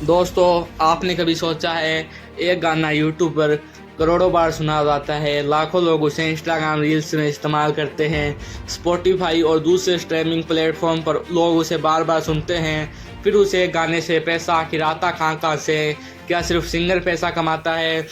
दोस्तों, आपने कभी सोचा है एक गाना यूट्यूब पर करोड़ों बार सुना जाता है, लाखों लोग उसे इंस्टाग्राम रील्स में इस्तेमाल करते हैं, स्पॉटिफाई और दूसरे स्ट्रीमिंग प्लेटफॉर्म पर लोग उसे बार बार सुनते हैं, फिर उसे गाने से पैसा आखिर आता कहाँ से? क्या सिर्फ सिंगर पैसा कमाता है?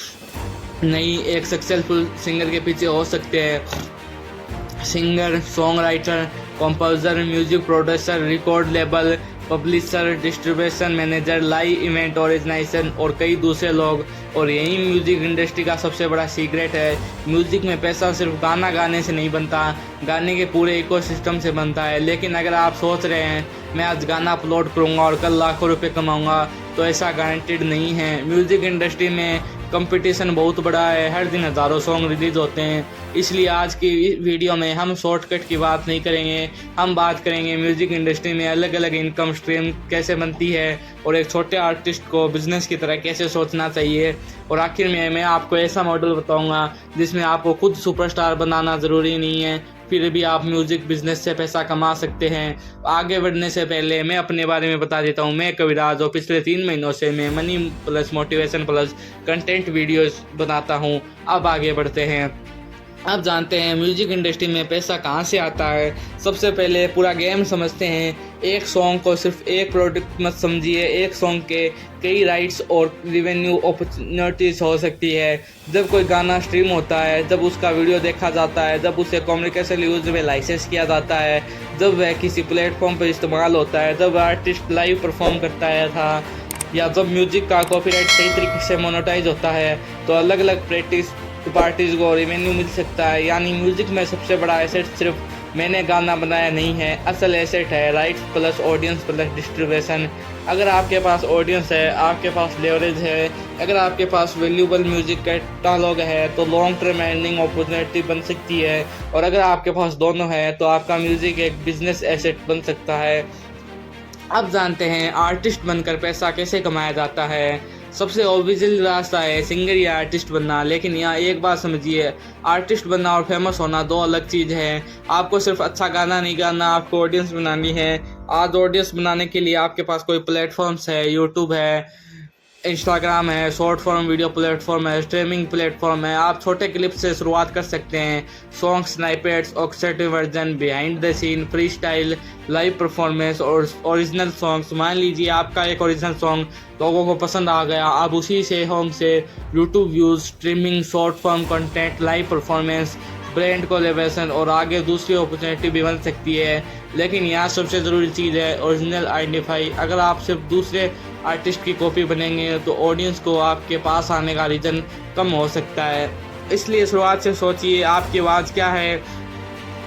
नहीं, एक सक्सेसफुल सिंगर के पीछे हो सकते हैं singer, song writer, composer, music producer, record label, publisher, distribution manager, live event organisation और कई दूसरे लोग। और यही म्यूजिक इंडस्ट्री का सबसे बड़ा सीक्रेट है। म्यूजिक में पैसा सिर्फ गाना गाने से नहीं बनता, गाने के पूरे इकोसिस्टम से बनता है। लेकिन अगर आप सोच रहे हैं मैं आज गाना अपलोड करूंगा और कल लाखों रुपए कमाऊंगा, तो ऐसा गारंटेड नहीं है। म्यूजिक इंडस्ट्री में कंपटीशन बहुत बड़ा है, हर दिन हज़ारों सॉन्ग रिलीज होते हैं। इसलिए आज की वीडियो में हम शॉर्टकट की बात नहीं करेंगे, हम बात करेंगे म्यूजिक इंडस्ट्री में अलग अलग इनकम स्ट्रीम कैसे बनती है और एक छोटे आर्टिस्ट को बिजनेस की तरह कैसे सोचना चाहिए। और आखिर में मैं आपको ऐसा मॉडल बताऊंगा जिसमें आपको खुद सुपरस्टार बनाना ज़रूरी नहीं है, फिर भी आप म्यूजिक बिजनेस से पैसा कमा सकते हैं। आगे बढ़ने से पहले मैं अपने बारे में बता देता हूँ। मैं कविराज और पिछले 3 महीनों से मैं money plus motivation plus content videos बनाता हूँ। अब आगे बढ़ते हैं। अब जानते हैं म्यूजिक इंडस्ट्री में पैसा कहाँ से आता है। सबसे पहले पूरा गेम समझते हैं। एक सॉन्ग को सिर्फ एक प्रोडक्ट मत समझिए, एक सॉन्ग के कई राइट्स और रिवेन्यू अपॉर्चुनिटीज हो सकती है। जब कोई गाना स्ट्रीम होता है, जब उसका वीडियो देखा जाता है, जब उसे कम्युनिकेशन यूज में लाइसेंस किया जाता है, जब वह किसी प्लेटफॉर्म पर इस्तेमाल होता है, जब आर्टिस्ट लाइव परफॉर्म करता है था, या जब म्यूजिक का कॉपीराइट सही तरीके से मोनेटाइज होता है, तो अलग अलग पार्टीज को रेवेन्यू मिल सकता है। यानी म्यूजिक में सबसे बड़ा एसेट सिर्फ मैंने गाना बनाया नहीं है, असल एसेट है rights plus audience plus distribution. अगर आपके पास ऑडियंस है, आपके पास लेवरेज है, अगर आपके पास वैल्यूबल म्यूजिक कैटलॉग है, तो लॉन्ग टर्म अर्निंग अपॉर्चुनिटी बन सकती है। और अगर आपके पास दोनों है तो आपका म्यूजिक एक बिजनेस एसेट बन सकता है। अब जानते हैं आर्टिस्ट बनकर पैसा कैसे कमाया जाता है। सबसे ऑब्वियस रास्ता है सिंगर या आर्टिस्ट बनना। लेकिन यहाँ एक बात समझिए, आर्टिस्ट बनना और फेमस होना दो अलग चीज़ है। आपको सिर्फ अच्छा गाना नहीं गाना, आपको ऑडियंस बनानी है। आज ऑडियंस बनाने के लिए आपके पास कोई प्लेटफॉर्म्स है, यूट्यूब है, इंस्टाग्राम है, शॉर्ट फॉर्म वीडियो प्लेटफॉर्म है, स्ट्रीमिंग प्लेटफॉर्म है। आप छोटे क्लिप से शुरुआत कर सकते हैं। Song snippets, acoustic version, behind the scene, free style, live performance और ओरिजिनल सॉन्ग्स। मान लीजिए आपका एक ओरिजिनल सॉन्ग लोगों को पसंद आ गया, आप उसी से सॉन्ग से YouTube views, streaming, short form content, live performance, brand collaboration और आगे दूसरी अपॉर्चुनिटी भी बन सकती है। लेकिन यहाँ सबसे ज़रूरी चीज़ है ओरिजिनल आइडेंटिफाई। अगर आप सिर्फ दूसरे आर्टिस्ट की कॉपी बनेंगे तो ऑडियंस को आपके पास आने का रीज़न कम हो सकता है। इसलिए शुरुआत से सोचिए आपकी आवाज़ क्या है,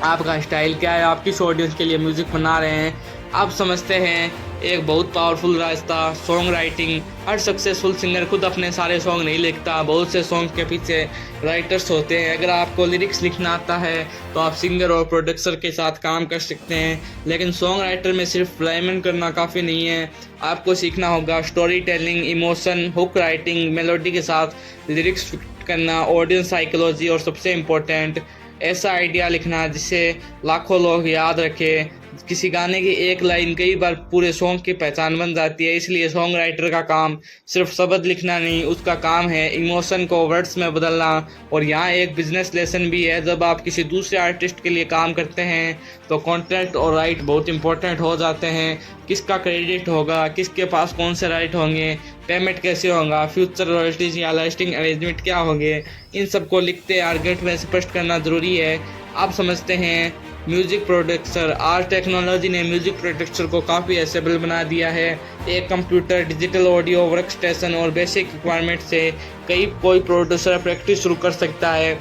आपका स्टाइल क्या है, आप किस ऑडियंस के लिए म्यूज़िक बना रहे हैं। आप समझते हैं एक बहुत पावरफुल रास्ता सॉन्ग राइटिंग। हर सक्सेसफुल सिंगर खुद अपने सारे सॉन्ग नहीं लिखता, बहुत से सॉन्ग के पीछे राइटर्स होते हैं। अगर आपको लिरिक्स लिखना आता है तो आप सिंगर और प्रोड्यूसर के साथ काम कर सकते हैं। लेकिन सॉन्ग राइटर में सिर्फ राइमिंग करना काफ़ी नहीं है, आपको सीखना होगा story telling, emotion, hook writing, melody के साथ लिरिक्स करना, ऑडियंस साइकोलॉजी और सबसे इम्पोर्टेंट ऐसा आइडिया लिखना जिसे लाखों लोग याद रखें। किसी गाने की एक लाइन कई बार पूरे सॉन्ग की पहचान बन जाती है। इसलिए सॉन्ग राइटर का काम सिर्फ शब्द लिखना नहीं, उसका काम है इमोशन को वर्ड्स में बदलना। और यहाँ एक बिजनेस लेसन भी है, जब आप किसी दूसरे आर्टिस्ट के लिए काम करते हैं तो कॉन्ट्रैक्ट और राइट बहुत इंपॉर्टेंट हो जाते हैं। किसका क्रेडिट होगा, किसके पास कौन से राइट होंगे, पेमेंट कैसे होगा, फ्यूचर रॉयल्टीज या लास्टिंग अरेंजमेंट क्या होंगे, इन सबको लिखते आर्गेट में स्पष्ट करना ज़रूरी है। आप समझते हैं म्यूज़िक प्रोड्यूसर। आज टेक्नोलॉजी ने म्यूज़िक प्रोड्यूसर को काफ़ी एसेबल बना दिया है। एक computer, digital audio, work station और बेसिक रिक्वायरमेंट से कोई प्रोड्यूसर प्रैक्टिस शुरू कर सकता है।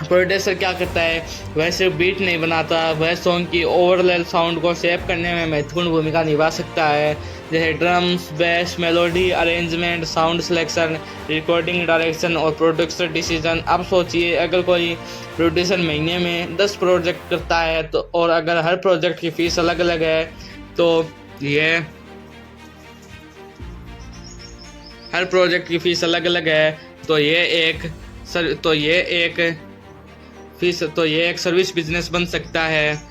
प्रोड्यूसर क्या करता है, वह सिर्फ बीट नहीं बनाता, वह सॉन्ग की ओवरऑल साउंड को शेप करने में महत्वपूर्ण भूमिका निभा सकता है। जैसे drums, base, melody, arrangement, sound selection, recording direction और प्रोड्यूसर डिसीजन। अब सोचिए अगर कोई प्रोड्यूसर महीने में 10 प्रोजेक्ट करता है तो, और अगर हर प्रोजेक्ट की फ़ीस अलग अलग है तो ये हर प्रोजेक्ट की फ़ीस अलग अलग है तो ये एक सर्विस बिजनेस बन सकता है।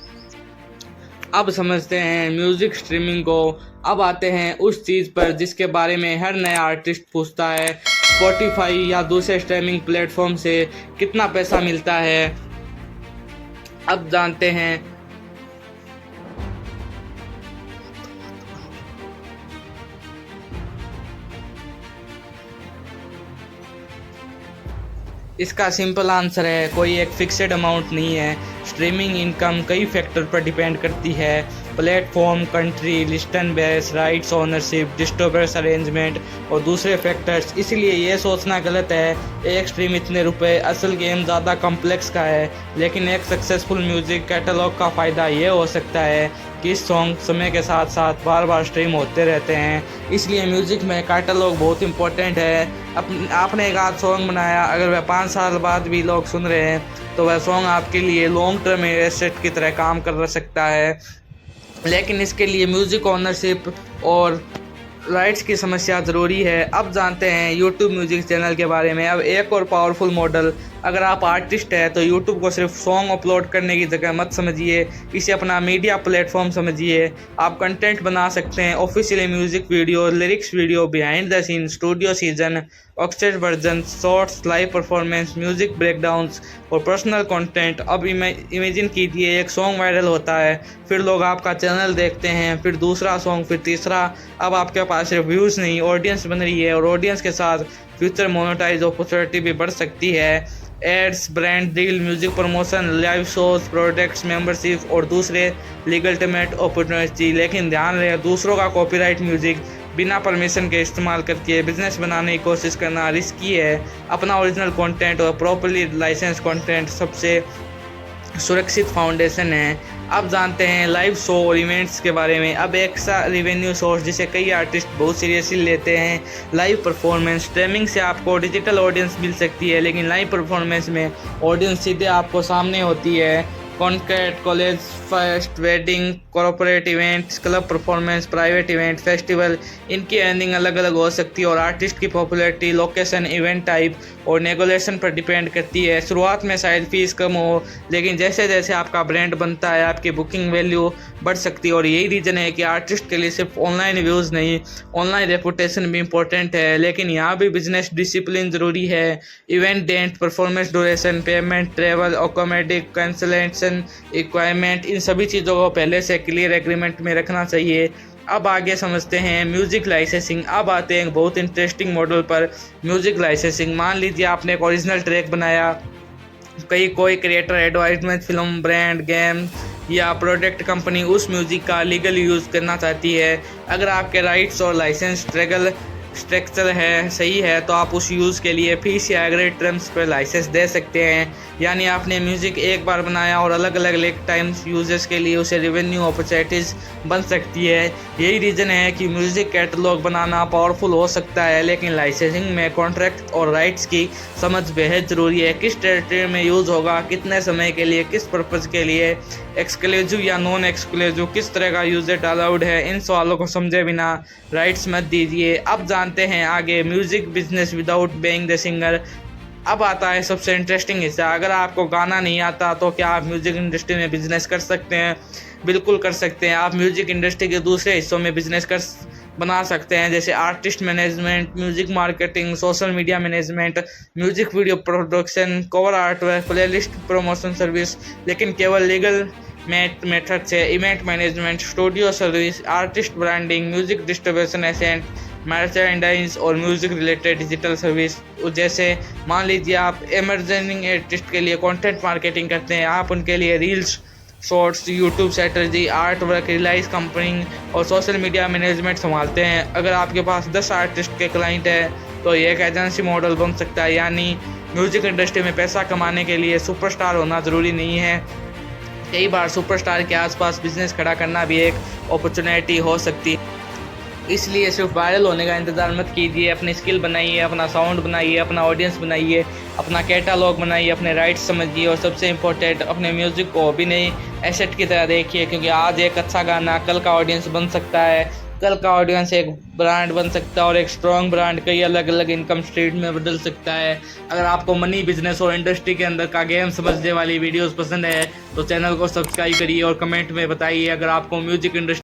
अब समझते हैं म्यूज़िक स्ट्रीमिंग को। अब आते हैं उस चीज़ पर जिसके बारे में हर नया आर्टिस्ट पूछता है, स्पॉटिफाई या दूसरे स्ट्रीमिंग प्लेटफॉर्म से कितना पैसा मिलता है। अब जानते हैं इसका सिंपल आंसर है कोई एक फिक्स्ड अमाउंट नहीं है। स्ट्रीमिंग इनकम कई फैक्टर पर डिपेंड करती है, platform, country, listen base, rights ownership, distributors arrangement और दूसरे फैक्टर्स। इसलिए ये सोचना गलत है एक स्ट्रीम इतने रुपए। असल गेम ज़्यादा कॉम्प्लेक्स का है, लेकिन एक सक्सेसफुल म्यूज़िक कैटलॉग का फ़ायदा ये हो सकता है कि सॉन्ग समय के साथ साथ बार बार स्ट्रीम होते रहते हैं। इसलिए म्यूज़िक में कैटलॉग बहुत इंपॉर्टेंट है। आपने एक आध सॉन्ग बनाया, अगर वह 5 साल बाद भी लोग सुन रहे हैं तो वह सॉन्ग आपके लिए लॉन्ग टर्म एसेट की तरह काम कर सकता है। लेकिन इसके लिए म्यूज़िक ओनरशिप और राइट्स की समस्या ज़रूरी है। अब जानते हैं यूट्यूब म्यूज़िक चैनल के बारे में। अब एक और पावरफुल मॉडल, अगर आप आर्टिस्ट हैं तो यूट्यूब को सिर्फ सॉन्ग अपलोड करने की जगह मत समझिए, इसे अपना मीडिया प्लेटफॉर्म समझिए। आप कंटेंट बना सकते हैं, official music video, lyrics video, behind the scene, studio session, acoustic version, shorts, live performance, music breakdowns और पर्सनल कंटेंट। अब इमेजिन कीजिए एक सॉन्ग वायरल होता है, फिर लोग आपका चैनल देखते हैं, फिर दूसरा सॉन्ग, फिर तीसरा। अब आपके पास सिर्फ व्यूज़ नहीं, ऑडियंस बन रही है और ऑडियंस के साथ फ्यूचर मोनेटाइज अपॉर्चुनिटी भी बढ़ सकती है। Ads, brand deal, music promotion, live shows, products, membership और दूसरे लीगलमेट अपॉर्चुनिटी। लेकिन ध्यान रहे, दूसरों का कॉपीराइट म्यूजिक बिना परमिशन के इस्तेमाल करके बिजनेस बनाने की कोशिश करना रिस्की है। अपना ओरिजिनल कंटेंट और प्रॉपर्ली लाइसेंस कंटेंट सबसे सुरक्षित फाउंडेशन है। अब जानते हैं लाइव शो और इवेंट्स के बारे में। अब एक सा रिवेन्यू सोर्स जिसे कई आर्टिस्ट बहुत सीरियसली लेते हैं, लाइव परफॉर्मेंस। स्ट्रीमिंग से आपको डिजिटल ऑडियंस मिल सकती है, लेकिन लाइव परफॉर्मेंस में ऑडियंस सीधे आपको सामने होती है। Concert, college fest, wedding, corporate events, club performance, private event, festival, इनकी अर्निंग अलग अलग हो सकती है और आर्टिस्ट की पॉपुलैरिटी, लोकेशन, इवेंट टाइप और नेगोशिएशन पर डिपेंड करती है। शुरुआत में शायद फीस कम हो, लेकिन जैसे जैसे आपका ब्रांड बनता है आपकी बुकिंग वैल्यू बढ़ सकती है। और यही रीज़न है कि आर्टिस्ट के लिए सिर्फ ऑनलाइन व्यूज़ नहीं, ऑनलाइन रेपुटेशन भी इंपॉर्टेंट है। लेकिन यहाँ भी बिजनेस डिसिप्लिन ज़रूरी है। Event date, performance duration, payment, travel, accommodation, cancellation, requirement, इन सभी चीज़ों को पहले से क्लियर एग्रीमेंट में रखना चाहिए। अब आगे समझते हैं म्यूज़िक लाइसेंसिंग। अब आते हैं बहुत इंटरेस्टिंग मॉडल पर, म्यूज़िक लाइसेंसिंग। मान लीजिए आपने एक ओरिजिनल ट्रैक बनाया, कोई creator, advertisement, film, brand, game या प्रोडक्ट कंपनी उस म्यूज़िक का लीगल यूज़ करना चाहती है। अगर आपके राइट्स और लाइसेंस स्ट्रक्चर है सही है तो आप उस यूज़ के लिए फीस या एग्रीड टर्म्स पर लाइसेंस दे सकते हैं। यानी आपने म्यूज़िक एक बार बनाया और अलग अलग लेग टाइम्स यूजर्स के लिए उसे रेवेन्यू अपॉर्चुनिटीज़ बन सकती है। यही रीज़न है कि म्यूज़िक कैटलॉग बनाना पावरफुल हो सकता है, लेकिन लाइसेंसिंग में कॉन्ट्रैक्ट और राइट्स की समझ बेहद ज़रूरी है। किस टेरिटरी में यूज़ होगा, कितने समय के लिए, किस पर्पज़ के लिए, एक्सक्लूसिव या नॉन एक्सक्लूसिव, किस तरह का यूज़र अलाउड है, इन सवालों को समझे बिना राइट्स मत दीजिए। अब जानते हैं आगे music business without being the singer. अब आता है सबसे इंटरेस्टिंग हिस्सा। अगर आपको गाना नहीं आता तो क्या आप म्यूज़िक इंडस्ट्री में बिजनेस कर सकते हैं? बिल्कुल कर सकते हैं। आप म्यूज़िक इंडस्ट्री के दूसरे हिस्सों में बिजनेस बना सकते हैं, जैसे artist management, music marketing, social media management, music video production, cover art work, playlist promotion service, लेकिन केवल लीगल मेथड से। Event management, studio service, artist branding, music distribution agent, merchandise और म्यूज़िक रिलेटेड डिजिटल सर्विस। जैसे मान लीजिए आप emerging artist के लिए कंटेंट मार्केटिंग करते हैं, आप उनके लिए reels, shorts, YouTube strategy, art work, release company और सोशल मीडिया मैनेजमेंट संभालते हैं। अगर आपके पास 10 आर्टिस्ट के क्लाइंट है तो ये एक एजेंसी मॉडल बन सकता है। यानी म्यूज़िक इंडस्ट्री में पैसा कमाने के लिए सुपरस्टार होना ज़रूरी नहीं है, कई बार सुपरस्टार के आसपास बिजनेस खड़ा करना भी एक अपॉर्चुनिटी हो सकती है। इसलिए सिर्फ वायरल होने का इंतज़ार मत कीजिए, अपनी स्किल बनाइए, अपना साउंड बनाइए, अपना ऑडियंस बनाइए, अपना कैटालॉग बनाइए, अपने राइट्स समझिए और सबसे इम्पोर्टेंट अपने म्यूज़िक को भी नहीं एसेट की तरह देखिए, क्योंकि आज एक अच्छा गाना कल का ऑडियंस बन सकता है, कल का ऑडियंस एक ब्रांड बन सकता है और एक स्ट्रॉन्ग ब्रांड कई अलग अलग इनकम स्ट्रीम में बदल सकता है। अगर आपको मनी, बिजनेस और इंडस्ट्री के अंदर का गेम समझने वाली वीडियोस पसंद है तो चैनल को सब्सक्राइब करिए और कमेंट में बताइए। अगर आपको म्यूजिक इंडस्ट्री